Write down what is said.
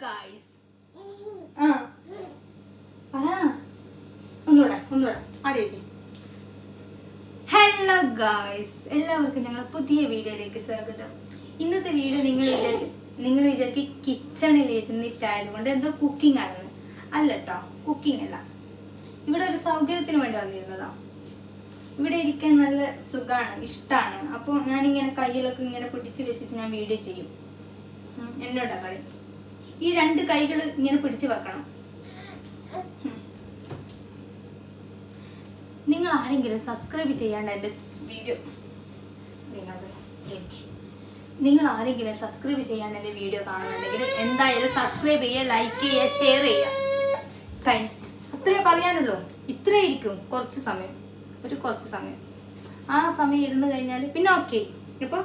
Guys ഒന്നുകൂടെ ആരെയും hello guys, എല്ലാവർക്കും ഞങ്ങൾ പുതിയ വീഡിയോയിലേക്ക് സ്വാഗതം. ഇന്നത്തെ വീഡിയോ നിങ്ങൾ വിചാരിക്കും കിച്ചണിൽ ഇരുന്നിട്ടായതുകൊണ്ട് എന്തോ കുക്കിംഗ് ആണെന്ന്. അല്ല കേട്ടോ, കുക്കിംഗ് അല്ല. ഇവിടെ ഒരു സൗകര്യത്തിന് വേണ്ടി വന്നിരുന്നതാ. ഇവിടെ ഇരിക്കാൻ നല്ല സുഖമാണ്, ഇഷ്ടമാണ്. അപ്പോൾ ഞാനിങ്ങനെ കയ്യിലൊക്കെ ഇങ്ങനെ പിടിച്ച് വെച്ചിട്ട് ഞാൻ വീഡിയോ ചെയ്യും. എന്നോടാ കളി. ഈ രണ്ട് കൈകൾ ഇങ്ങനെ പിടിച്ച് വെക്കണം. നിങ്ങൾ ആരെങ്കിലും സബ്സ്ക്രൈബ് ചെയ്യാണ്ട് എൻ്റെ വീഡിയോ നിങ്ങൾ ആരെങ്കിലും സബ്സ്ക്രൈബ് ചെയ്യാണ്ട് എൻ്റെ വീഡിയോ കാണുന്നുണ്ടെങ്കിൽ എന്തായാലും സബ്സ്ക്രൈബ് ചെയ്യുക, ലൈക്ക് ചെയ്യുക, ഷെയർ ചെയ്യുക. അത്രേ പറയാനുള്ളൂ. ഇത്രേ ഇരിക്കും കുറച്ച് സമയം. ആ സമയം ഇരുന്ന് കഴിഞ്ഞാൽ പിന്നെ ഓക്കെ. ഇപ്പോൾ